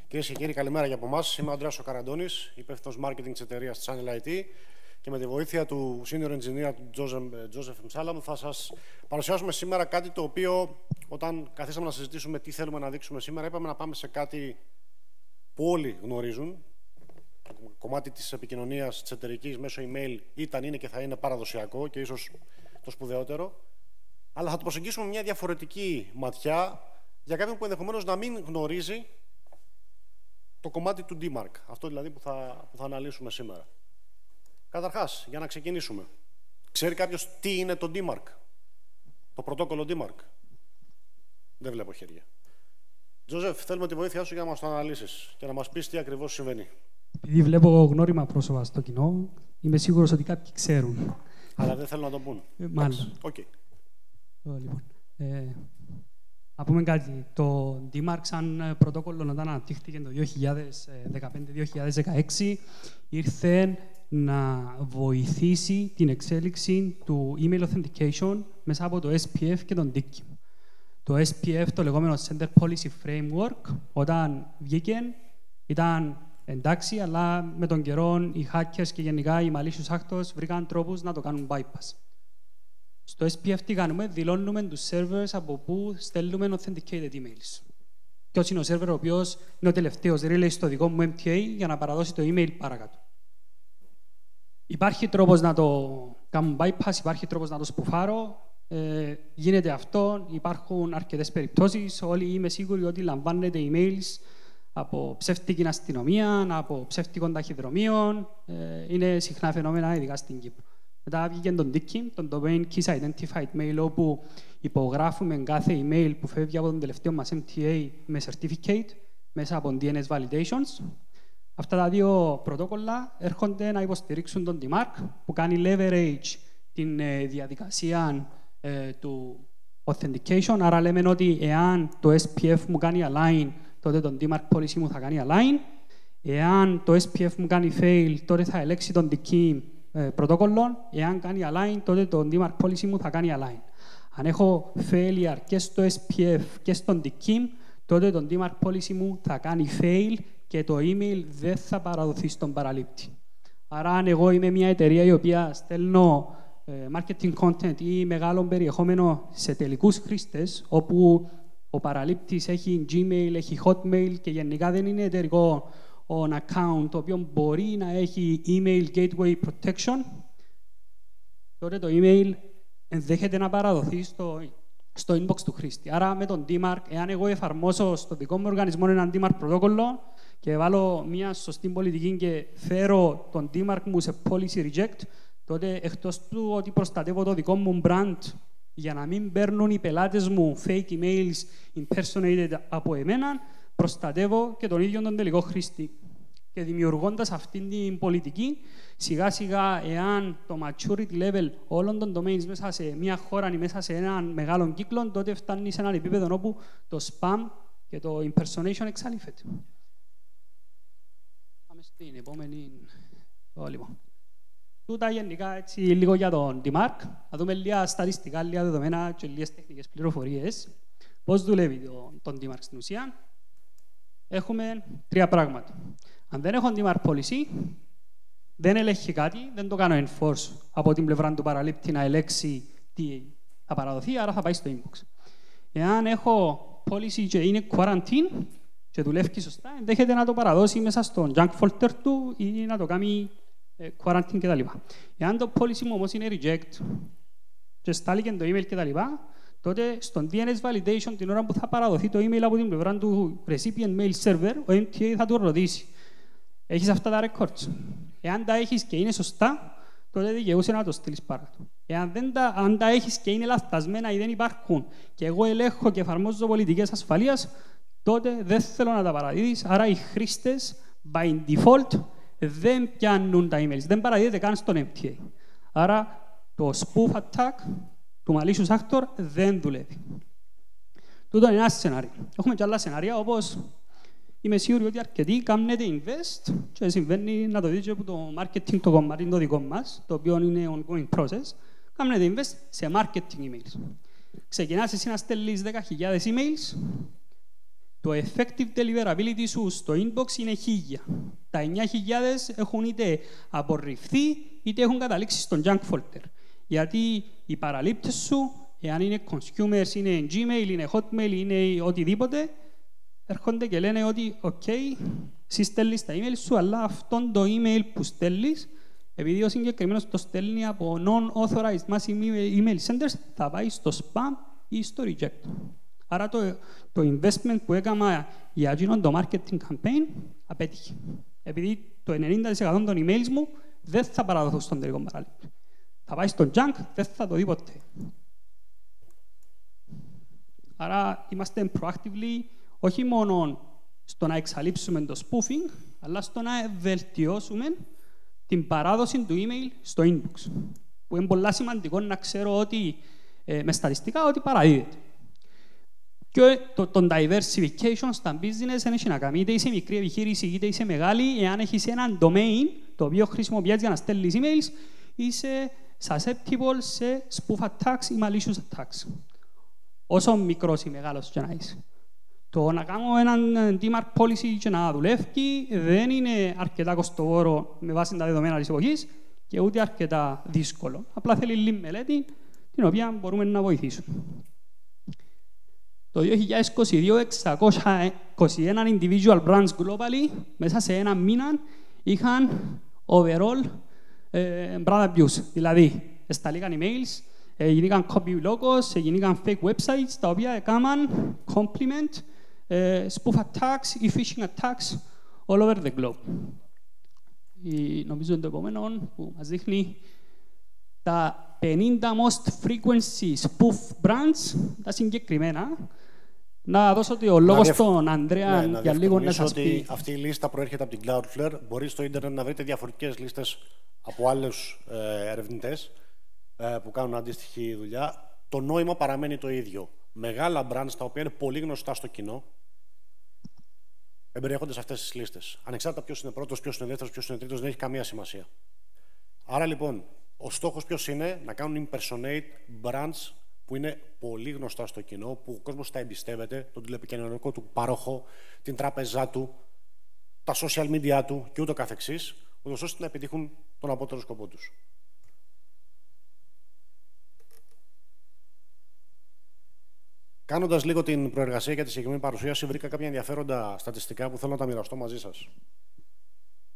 Κυρίες και κύριοι, καλημέρα για από εμάς. Είμαι ο Ανδρέας Καραντώνης, υπεύθυνος marketing της εταιρείας Channel IT και με τη βοήθεια του senior engineer του Joseph Msalam θα σας παρουσιάσουμε σήμερα κάτι το οποίο, όταν καθίσαμε να συζητήσουμε τι θέλουμε να δείξουμε σήμερα, είπαμε να πάμε σε κάτι που όλοι γνωρίζουν. Το κομμάτι της επικοινωνίας της εταιρικής μέσω email ήταν, είναι και θα είναι παραδοσιακό και ίσως το σπουδαιότερο. Αλλά θα το προσεγγίσουμε με μια διαφορετική ματιά για κάποιον που ενδεχομένως να μην γνωρίζει το κομμάτι του DMARC, αυτό δηλαδή που θα αναλύσουμε σήμερα. Καταρχάς, για να ξεκινήσουμε, ξέρει κάποιος τι είναι το DMARC, το πρωτόκολλο DMARC? Δεν βλέπω χέρια. Τζόζεφ, θέλουμε τη βοήθειά σου για να μας το αναλύσεις και να μας πεις τι ακριβώς συμβαίνει. Επειδή βλέπω γνώριμα πρόσωπα στο κοινό, είμαι σίγουρος ότι κάποιοι ξέρουν. Αλλά δεν θέλουν να το πούν. Μάλλον. Okay. Λοιπόν, να πούμε κάτι. Το DMARC σαν πρωτόκολλο όταν αναπτύχθηκε το 2015-2016 ήρθε να βοηθήσει την εξέλιξη του email authentication μέσα από το SPF και τον DKIM. Το SPF, το λεγόμενο Center Policy Framework, όταν βγήκε ήταν εντάξει, αλλά με τον καιρό οι hackers και γενικά οι malicious actors βρήκαν τρόπους να το κάνουν bypass. Στο SPF τι κάνουμε? Δηλώνουμε τους servers από που στέλνουμε authenticated emails. Ποιος είναι ο server ο οποίος είναι ο τελευταίος relay στο δικό μου MTA για να παραδώσει το email παρακάτω. Υπάρχει τρόπος να το κάνουν bypass, υπάρχει τρόπος να το σπουφάρω. Γίνεται αυτό, υπάρχουν αρκετές περιπτώσεις. Όλοι είμαι σίγουροι ότι λαμβάνετε emails από ψεύτικη αστυνομία, από ψεύτικων ταχυδρομείων. Είναι συχνά φαινόμενα, ειδικά στην Κύπρο. Μετά βγήκε τον DKIM, τον Domain Keys Identified Mail, όπου υπογράφουμε κάθε email που φεύγει από τον τελευταίο μας MTA με certificate μέσα από DNS validations. Αυτά τα δύο πρωτόκολλα έρχονται να υποστηρίξουν τον DMARC, που κάνει leverage την διαδικασία του authentication. Άρα λέμε ότι εάν το SPF μου κάνει align, τότε τον DMARC policy μου θα κάνει align. Εάν το SPF μου κάνει fail, τότε θα ελέγξει τον DKIM πρωτόκολλο. Εάν κάνει align, τότε το DMARC policy μου θα κάνει align. Αν έχω failure και στο SPF και στον DKIM, τότε το DMARC policy μου θα κάνει fail και το email δεν θα παραδοθεί στον παραλήπτη. Άρα, αν εγώ είμαι μια εταιρεία η οποία στέλνω marketing content ή μεγάλο περιεχόμενο σε τελικούς χρήστες, όπου ο παραλήπτης έχει Gmail, έχει Hotmail και γενικά δεν είναι εταιρικό on account, το οποίο μπορεί να έχει email gateway protection, τότε το email ενδέχεται να παραδοθεί στο inbox του χρήστη. Άρα με τον DMARC, εάν εγώ εφαρμόσω στο δικό μου οργανισμό έναν DMARC πρωτόκολλο και βάλω μια σωστή πολιτική και φέρω τον DMARC μου σε policy reject, τότε εκτός του ότι προστατεύω το δικό μου brand για να μην παίρνουν οι πελάτες μου fake emails impersonated από εμένα, προστατεύω και τον ίδιο τον τελικό χρήστη. Και δημιουργώντας αυτήν την πολιτική, σιγά σιγά, εάν το maturity level όλων των domains μέσα σε μια χώρα ή μέσα σε έναν μεγάλο κύκλο, τότε φτάνει σε έναν επίπεδο όπου το spam και το impersonation εξαλείφεται. Πάμε στην επόμενη. Λοιπόν. Τούτα γενικά έτσι λίγο για τον DMARC. Να δούμε λίγα στατιστικά, λίγα δεδομένα και λίγες τεχνικές πληροφορίες. Πώς δουλεύει τον DMARC στην ουσία? Έχουμε τρία πράγματα. Αν δεν έχω DMARC policy, δεν ελέγχει κάτι, δεν το κάνω enforce από την πλευρά του παραλήπτη να ελέγξει τι θα παραδοθεί, άρα θα πάει στο inbox. Εάν έχω policy και είναι quarantine και δουλεύει σωστά, ενδέχεται να το παραδώσει μέσα στο junk folder του ή να το κάνει quarantine κτλ. Εάν το policy μου όμως είναι reject και στάληκε το email κτλ., τότε στον DNS validation την ώρα που θα παραδοθεί το email από την πλευρά του recipient mail server, ο MTA θα του ρωτήσει: έχεις αυτά τα records? Εάν τα έχεις και είναι σωστά, τότε δικαιούσε να το στείλεις παρακάτω. Αν τα έχεις και είναι λαθασμένα ή δεν υπάρχουν και εγώ ελέγχω και εφαρμόζω πολιτικές ασφαλείας, τότε δεν θέλω να τα παραδίδεις. Άρα οι χρήστες, by default, δεν πιάνουν τα emails, δεν παραδίδεται καν στον MTA. Άρα το spoof attack του malicious actor δεν δουλεύει. Τούτο είναι ένα σενάριο. Έχουμε και άλλα σενάρια, όπως είμαι σίγουροι ότι αρκετοί κάνετε invest και συμβαίνει να το δείτε από το marketing το κομμάτι το δικό μας, το οποίο είναι ongoing process. Κάνετε invest σε marketing emails. Ξεκινάς εσύ να στέλνεις 10.000 emails το effective deliverability σου στο inbox είναι 1000. Τα 9.000 έχουν είτε απορριφθεί, είτε έχουν καταλήξει στον junk folder. Γιατί οι παραλήπτες σου, εάν είναι consumers, είναι Gmail, είναι Hotmail, είναι οτιδήποτε, έρχονται και λένε ότι «OK, εσύ στέλνεις τα email σου, αλλά αυτόν το email που στέλνεις, επειδή ο συγκεκριμένος το στέλνει από non-authorized massive email senders, θα πάει στο spam ή στο reject». Άρα το investment που έκανα για εκείνον το marketing campaign απέτυχε. Επειδή το 90% των emails μου δεν θα παραδοθούν στον τελικό παραλήπτη. Θα πάει στο junk, δεν θα το δει ποτέ. Άρα είμαστε proactively όχι μόνο στο να εξαλείψουμε το spoofing, αλλά στο να βελτιώσουμε την παράδοση του email στο inbox. Που είναι πολύ σημαντικό να ξέρω ότι με στατιστικά ότι παραδίδεται. Και το diversification στα business δεν έχει να κάνει. Είτε είσαι μικρή επιχείρηση, είτε είσαι μεγάλη, εάν έχεις έναν domain το οποίο χρησιμοποιείς για να στέλνεις emails, είσαι susceptible σε spoof attacks ή malicious attacks. Όσο μικρός ή μεγάλος και να είσαι. Το να κάνω έναν DMARC policy και να δουλεύει δεν είναι αρκετά κοστοβόρο με βάση τα δεδομένα της εποχής και ούτε αρκετά δύσκολο. Απλά θέλει λίγη μελέτη, την οποία μπορούμε να βοηθήσουμε. Το 2022, 621 individual brands globally, μέσα σε ένα μήνα, είχαν overall brand abuse. Δηλαδή, εσταλήκαν emails, γίνηκαν copy logos, γίνηκαν fake websites, τα οποία έκαναν compliment, spoof attacks ή phishing attacks all over the globe. Νομίζω το επόμενο που μας δείχνει τα 50 most frequency spoof brands, τα συγκεκριμένα. Να δώσω το λόγο στον Ανδρέα για λίγο να σας πει. Αυτή η λίστα προέρχεται από την Cloudflare. Μπορεί στο ίντερνετ να βρείτε διαφορετικές λίστες από άλλους ερευνητές που κάνουν αντίστοιχη δουλειά. Το νόημα παραμένει το ίδιο. Μεγάλα brands τα οποία είναι πολύ γνωστά στο κοινό εμπεριέχονται σε αυτές τις λίστες. Ανεξάρτητα ποιος είναι πρώτος, ποιος είναι δεύτερος, ποιος είναι τρίτος, δεν έχει καμία σημασία. Άρα λοιπόν, ο στόχος ποιος είναι? Να κάνουν impersonate brands που είναι πολύ γνωστά στο κοινό, που ο κόσμος τα εμπιστεύεται, τον τηλεπικοινωνιακό του πάροχο, την τράπεζά του, τα social media του και ούτω καθεξής, ούτως ώστε να επιτύχουν τον απότερο σκοπό τους. Κάνοντας λίγο την προεργασία για τη συγκεκριμένη παρουσίαση, βρήκα κάποια ενδιαφέροντα στατιστικά που θέλω να τα μοιραστώ μαζί σας.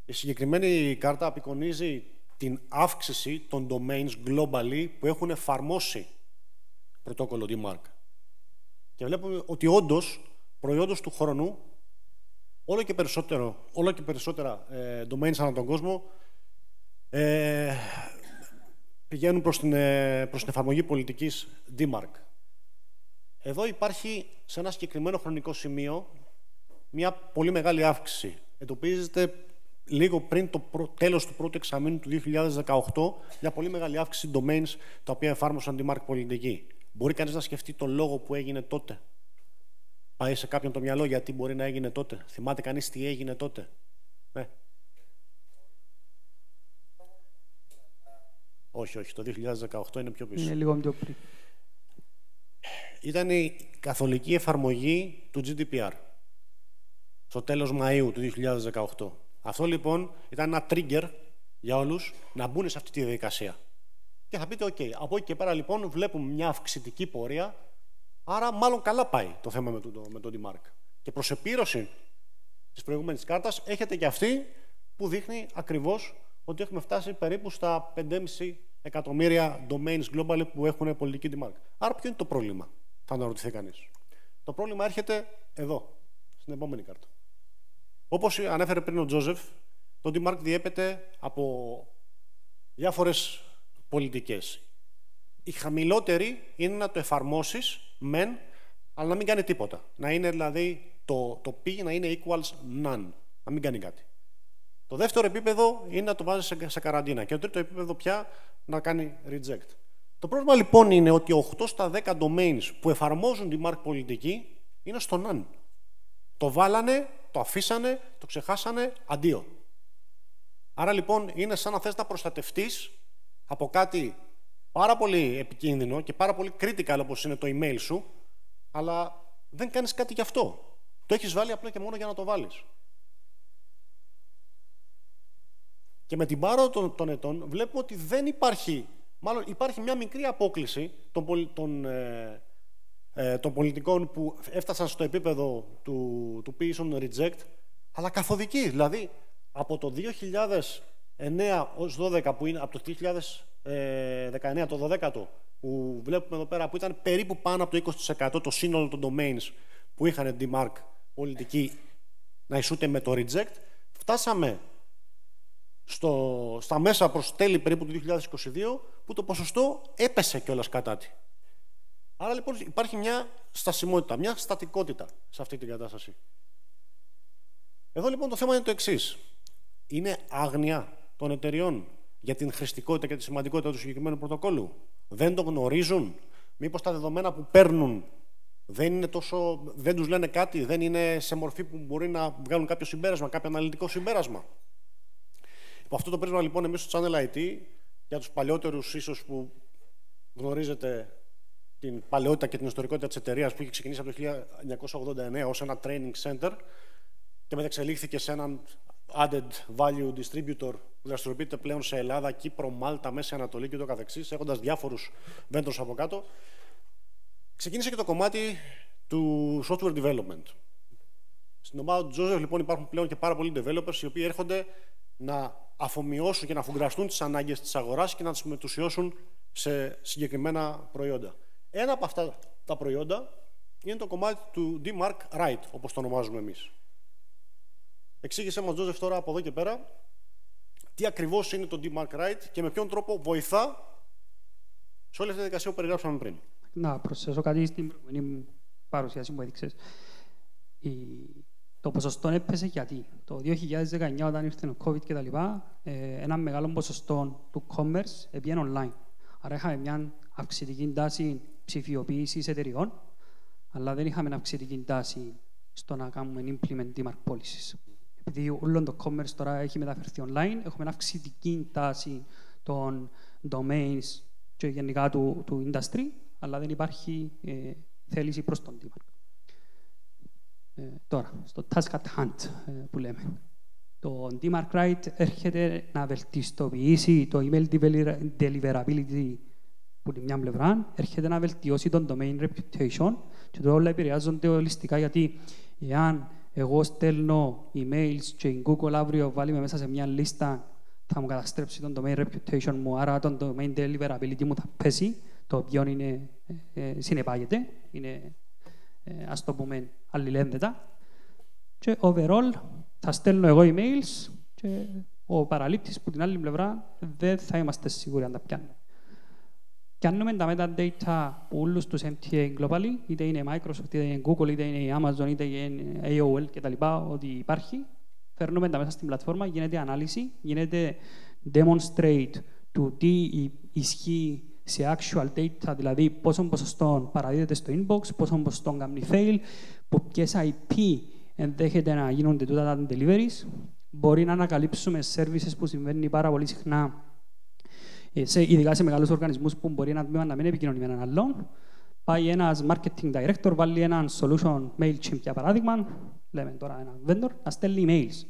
Η συγκεκριμένη κάρτα απεικονίζει την αύξηση των domains globally που έχουν εφαρμόσει πρωτόκολλο DMARC. Και βλέπουμε ότι όντως, προϊόντος του χρόνου, όλο και περισσότερα domains ανά τον κόσμο πηγαίνουν προς την εφαρμογή πολιτικής DMARC. Εδώ υπάρχει, σε ένα συγκεκριμένο χρονικό σημείο, μια πολύ μεγάλη αύξηση. Εντοπίζεται λίγο πριν το τέλος του πρώτου εξαμήνου του 2018, μια πολύ μεγάλη αύξηση domains τα οποία εφάρμοσαν DMARC πολιτική. Μπορεί κανείς να σκεφτεί τον λόγο που έγινε τότε? Πάει σε κάποιον το μυαλό γιατί μπορεί να έγινε τότε? Θυμάται κανείς τι έγινε τότε? Ναι. Όχι, το 2018 είναι πιο πίσω. Είναι λίγο πιο πριν. Ήταν η καθολική εφαρμογή του GDPR στο τέλος Μαΐου του 2018. Αυτό λοιπόν ήταν ένα trigger για όλους να μπουν σε αυτή τη διαδικασία. Και θα πείτε, OK, από εκεί και πέρα λοιπόν βλέπουμε μια αυξητική πορεία, άρα μάλλον καλά πάει το θέμα με το DMARC. Και προς επίρρωση της προηγούμενης κάρτας έχετε και αυτή που δείχνει ακριβώς ότι έχουμε φτάσει περίπου στα 5,5 εκατομμύρια domains global που έχουν πολιτική DMARC. Άρα ποιο είναι το πρόβλημα, θα αναρωτηθεί κανείς. Το πρόβλημα έρχεται εδώ, στην επόμενη κάρτα. Όπως ανέφερε πριν ο Τζόζεφ, το DMARC διέπεται από διάφορες πολιτικές. Η χαμηλότερη είναι να το εφαρμόσεις μεν, αλλά να μην κάνει τίποτα. Να είναι δηλαδή το P να είναι equals none, να μην κάνει κάτι. Το δεύτερο επίπεδο είναι να το βάζεις σε καραντίνα και το τρίτο επίπεδο πια να κάνει reject. Το πρόβλημα λοιπόν είναι ότι 8 στα 10 domains που εφαρμόζουν τη DMARC πολιτική είναι στο none. Το βάλανε, το αφήσανε, το ξεχάσανε, αντίο. Άρα λοιπόν είναι σαν να θες να προστατευτείς από κάτι πάρα πολύ επικίνδυνο και πάρα πολύ critical όπως είναι το email σου, αλλά δεν κάνεις κάτι γι' αυτό. Το Το έχεις βάλει απλά και μόνο για να το βάλεις. Και με την πάροδο των ετών βλέπουμε ότι δεν υπάρχει, μάλλον υπάρχει μια μικρή απόκλιση των πολιτικών που έφτασαν στο επίπεδο του Peace on Reject, αλλά καθοδική. Δηλαδή, από το 2009 ως 12, που είναι από το 2019, το 12ο, που βλέπουμε εδώ πέρα, που ήταν περίπου πάνω από το 20% το σύνολο των domains που είχαν DMARC πολιτική να ισούται με το Reject, φτάσαμε στα μέσα προς τέλη περίπου του 2022, που το ποσοστό έπεσε κιόλας κατά τη. Άρα λοιπόν υπάρχει μια στασιμότητα, μια στατικότητα σε αυτή την κατάσταση. Εδώ λοιπόν το θέμα είναι το εξής. Είναι άγνοια των εταιριών για την χρηστικότητα και τη σημαντικότητα του συγκεκριμένου πρωτοκόλλου? Δεν το γνωρίζουν? Μήπως τα δεδομένα που παίρνουν δεν τους λένε κάτι, δεν είναι σε μορφή που μπορεί να βγάλουν κάποιο συμπέρασμα, κάποιο αναλυτικό συμπέρασμα? Από αυτό το πρίσμα λοιπόν εμείς στο Channel IT, για τους παλιότερους ίσως που γνωρίζετε την παλαιότητα και την ιστορικότητα της εταιρείας, που είχε ξεκινήσει από το 1989 ως ένα training center και μεταξελίχθηκε σε έναν added value distributor που δραστηριοποιείται πλέον σε Ελλάδα, Κύπρο, Μάλτα, Μέση Ανατολή και το καθεξής, έχοντας διάφορους vendors από κάτω. Ξεκίνησε και το κομμάτι του software development. Στην ομάδα του Joseph λοιπόν υπάρχουν πλέον και πάρα πολλοί developers οι οποίοι έρχονται να αφομοιώσουν και να αφουγκραστούν τις ανάγκες της αγοράς και να τις μετουσιώσουν σε συγκεκριμένα προϊόντα. Ένα από αυτά τα προϊόντα είναι το κομμάτι του DMARC Write, όπως το ονομάζουμε εμείς. Εξήγησέ μας, Joseph, τώρα από εδώ και πέρα τι ακριβώς είναι το DMARC Write και με ποιον τρόπο βοηθά σε όλη αυτή τη διαδικασία που περιγράψαμε πριν. Να προσθέσω κάτι στην προηγούμενη παρουσίαση που έδειξες. Το ποσοστό έπεσε γιατί το 2019, όταν ήρθε ο COVID και τα λοιπά, ένα μεγάλο ποσοστό του commerce έπιανε online. Άρα είχαμε μια αυξητική τάση ψηφιοποίησης εταιριών, αλλά δεν είχαμε αυξητική τάση στο να κάνουμε implement DMARC policies. Επειδή όλο το commerce τώρα έχει μεταφερθεί online, έχουμε αυξητική τάση των domains και γενικά του industry, αλλά δεν υπάρχει θέληση προς τον DMARC. Τώρα, στο task at hand που λέμε. Το DMARC Write έρχεται να βελτιστοποιήσει το email deliverability που είναι μια πλευρά, έρχεται να βελτιώσει τον domain reputation και το όλα επηρεάζονται ολιστικά, γιατί εάν εγώ στέλνω emails και η Google αύριο βάλει με μέσα σε μια λίστα, θα μου καταστρέψει τον domain reputation μου, άρα τον domain deliverability μου θα πέσει, το οποίο είναι, συνεπάγεται, είναι, ας το πούμε, αλληλένδετα. Και overall θα στέλνω εγώ emails και ο παραλήπτης που την άλλη πλευρά δεν θα είμαστε σίγουροι αν τα πιάνουμε. Πιάνουμε τα metadata που όλους τους MTA globally, είτε είναι Microsoft, είτε είναι Google, είτε είναι Amazon, είτε είναι AOL κτλ. Ότι υπάρχει. Φέρνουμε τα μέσα στην πλατφόρμα, γίνεται ανάλυση, γίνεται demonstrate του τι ισχύει σε actual data, δηλαδή πόσο ποσοστό παραδίδεται στο inbox, πόσο ποσοστό κάνει fail, που ποιες IP ενδέχεται να γίνονται τούτα τα deliveries. Μπορεί να ανακαλύψουμε services που συμβαίνει πάρα πολύ συχνά, ειδικά σε μεγάλους οργανισμούς που μπορεί ένα τμήμα να μην επικοινωνεί με έναν άλλον. Πάει ένας marketing director, βάλει έναν solution MailChimp για παράδειγμα, λέμε τώρα ένα vendor, να στέλνει emails.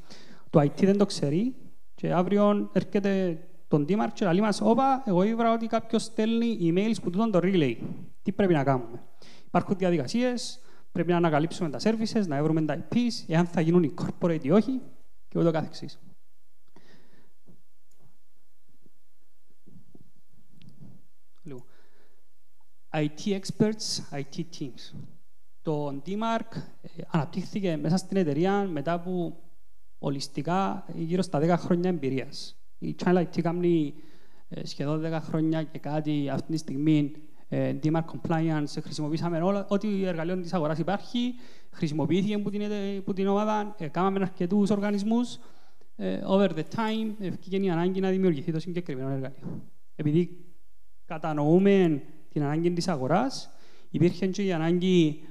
Το IT δεν το ξέρει και αύριο έρχεται τον DMARC και λέει μας, όπα, εγώ ήβρα ότι κάποιος στέλνει emails που τούτον το relay. Τι πρέπει να κάνουμε? Υπάρχουν διαδικασίες, πρέπει να ανακαλύψουμε τα services, να βρούμε τα IPs, εάν θα γίνουν incorporate ή όχι και ούτω καθεξής. IT experts, IT teams. Το DMARC αναπτύχθηκε μέσα στην εταιρεία μετά από ολιστικά γύρω στα 10 χρόνια εμπειρίας. Η Channel IT κάνει σχεδόν 10 χρόνια και κάτι αυτή τη στιγμή DMARC compliance. Χρησιμοποιήσαμε ό,τι εργαλείο της αγοράς υπάρχει, χρησιμοποιήθηκε από την ομάδα, κάναμε αρκετούς οργανισμούς. Over the time, ευκήγε η ανάγκη να δημιουργηθεί το συγκεκριμένο εργαλείο. Επειδή κατανοούμε την ανάγκη της αγοράς, υπήρχε και η ανάγκη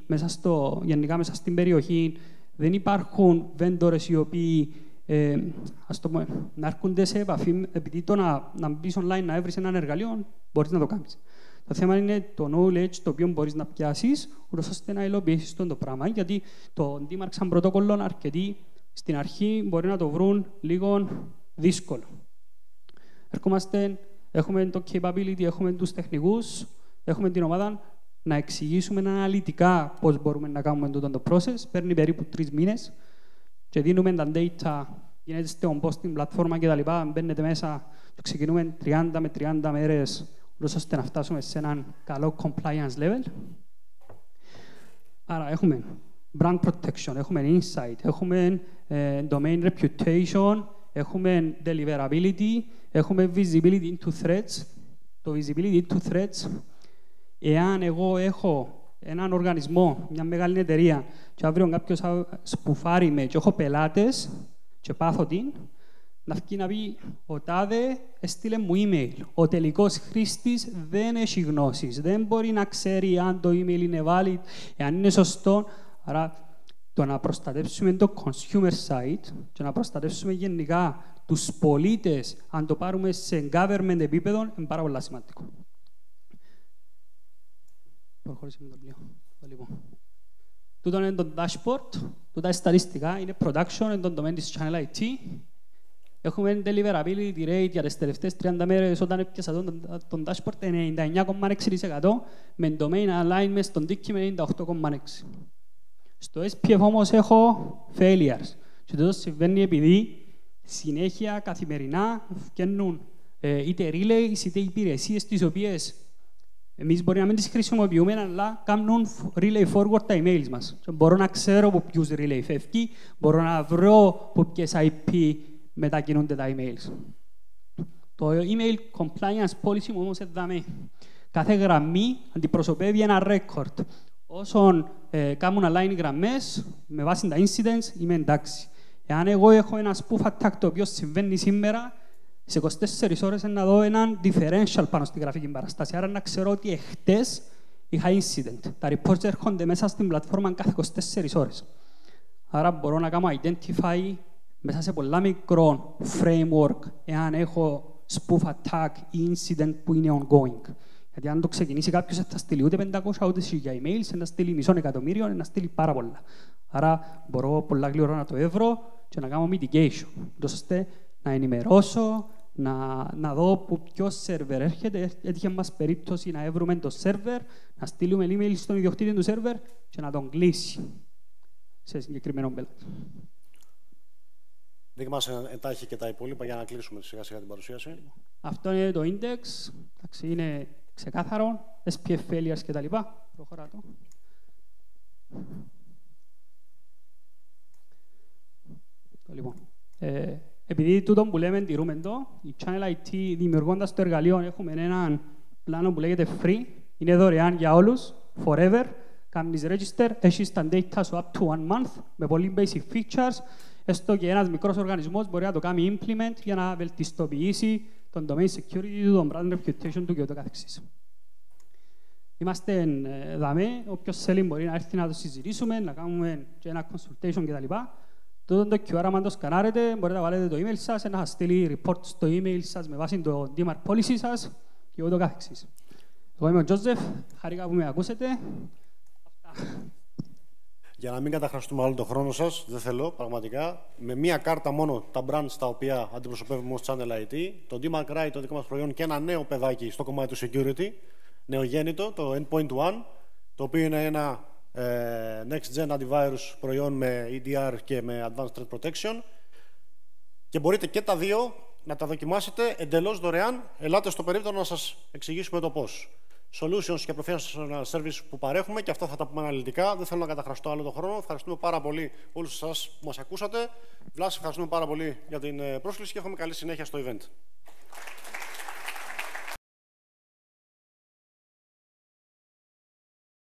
γενικά μέσα στην περιοχή. Δεν υπάρχουν vendors οι οποίοι να έρχονται σε επαφή, επειδή το να μπεις online να έβρεις ένα εργαλείο, μπορείς να το κάνεις. Το θέμα είναι το knowledge το οποίο μπορείς να πιάσεις, ούτως ώστε να υλοποιήσεις το πράγμα. Γιατί το DMARC σαν πρωτόκολλο αρκετοί στην αρχή μπορεί να το βρουν λίγο δύσκολο. Έχουμε το capability, έχουμε τους τεχνικούς, έχουμε την ομάδα να εξηγήσουμε αναλυτικά πώς μπορούμε να κάνουμε το process. Παίρνει περίπου 3 μήνες και δίνουμε τα data, γίνεται στο post στην πλατφόρμα κτλ. Μπαίνετε μέσα και ξεκινούμε 30 με 30 μέρες ώστε να φτάσουμε σε έναν καλό compliance level. Άρα έχουμε brand protection, έχουμε insight, έχουμε domain reputation, έχουμε deliverability, έχουμε visibility into threats. Το visibility into threats, εάν εγώ έχω έναν οργανισμό, μια μεγάλη εταιρεία και αύριο κάποιος σπουφάρει με και έχω πελάτες και πάθω την, να βγει να πει ο τάδε έστειλε μου email. Ο τελικός χρήστης δεν έχει γνώσεις, δεν μπορεί να ξέρει αν το email είναι valid, εάν είναι σωστό. Άρα το να προστατεύσουμε το consumer side και να προστατεύσουμε γενικά τους πολίτες, αν το πάρουμε σε government επίπεδο, είναι πάρα πολύ σημαντικό. Προχωρήσουμε το πλοίο. Λοιπόν. Τούτο είναι το dashboard, τούτα είναι στατιστικά, είναι production, είναι το domain της Channel IT. Έχουμε deliverability rate για τις τελευταίες 30 μέρες, όταν έπιασα τον dashboard, 99,6%, με domain alignment στον document 98,6%. Στο SPF όμως έχω failures. Και αυτό συμβαίνει επειδή συνέχεια, καθημερινά, βγαίνουν είτε relays, είτε υπηρεσίες τις οποίες εμείς μπορεί να μην τις χρησιμοποιούμε, αλλά κάνουν relay forward τα emails μας. Και μπορώ να ξέρω από ποιους relay φεύγει, μπορώ να βρω από ποιες IP μετακινούνται τα emails. Το email compliance policy μου όμως εδάμε. Κάθε γραμμή αντιπροσωπεύει ένα record. Όσον κάνουν align γραμμές, με βάση τα incidents, είμαι εντάξει. Εάν εγώ έχω ένα spoof attack το οποίο συμβαίνει σήμερα, σε 24 ώρες να δω έναν differential πάνω στη γραφική παραστάση. Άρα να ξέρω ότι εχθές είχα incident. Τα reports έρχονται μέσα στην πλατφόρμα κάθε 24 ώρες. Άρα μπορώ να κάνω identify μέσα σε πολλά μικρό framework εάν έχω spoof attack ή incident που είναι ongoing. Γιατί αν το ξεκινήσει κάποιος θα στείλει ούτε 500 ούτε 1000 emails, θα στείλει 500,000, θα στείλει πάρα πολλά. Άρα μπορώ πολλά γλυόρα να το εύρω και να κάνω mitigation, ώστε να ενημερώσω, να δω που ποιο σερβερ έρχεται. Έτυχε μας περίπτωση να εύρουμε το σερβερ, να στείλουμε email στον ιδιοκτήτη του σερβερ και να τον κλείσει σε συγκεκριμένο πελάτη. Δείχνει μας εντάχει και τα υπόλοιπα για να κλείσουμε σιγά σιγά την παρουσίαση. Αυτό είναι το index, είναι ξεκάθαρο, SPF failures κτλ. Προχωρά το. Λοιπόν, επειδή τούτο που λέμε τηρούμε εδώ, η Channel IT δημιουργώντας το εργαλείο έχουμε έναν πλάνο που λέγεται free, είναι δωρεάν για όλους, forever, κάνεις register, έχεις τα data σου up to 1 month, με πολύ basic features, έστω και ένας μικρός οργανισμός μπορεί να το κάνει implement για να βελτιστοποιήσει τον domain security του, τον brand reputation του και ούτω καθεξής. Είμαστε δαμέ, όποιος θέλει μπορεί να έρθει να το συζητήσουμε, να κάνουμε και ένα consultation κτλ. Τούτο το QR, αν το σκανάρετε, μπορείτε να βάλετε το email σας, να σας στείλει report στο email σας με βάση το DMARC policy σας και ούτω καθεξής. Εγώ είμαι ο Τζόζεφ, χαρήκα που με ακούσετε. Για να μην καταχραστούμε άλλο τον χρόνο σας, δεν θέλω πραγματικά. Με μία κάρτα μόνο τα brands τα οποία αντιπροσωπεύουμε ως Channel IT, το DMARC Right, το δικό μας προϊόν και ένα νέο παιδάκι στο κομμάτι του security, νεογέννητο, το Endpoint One, το οποίο είναι ένα Next Gen Antivirus προϊόν με EDR και με Advanced Threat Protection. Και μπορείτε και τα δύο να τα δοκιμάσετε εντελώς δωρεάν. Ελάτε στο περίπτωμα να σας εξηγήσουμε το πώς. Solutions και professional service που παρέχουμε και αυτά θα τα πούμε αναλυτικά. Δεν θέλω να καταχραστώ άλλο τον χρόνο. Ευχαριστούμε πάρα πολύ όλους εσάς που μας ακούσατε. Βλάση, ευχαριστούμε πάρα πολύ για την πρόσκληση και έχουμε καλή συνέχεια στο event.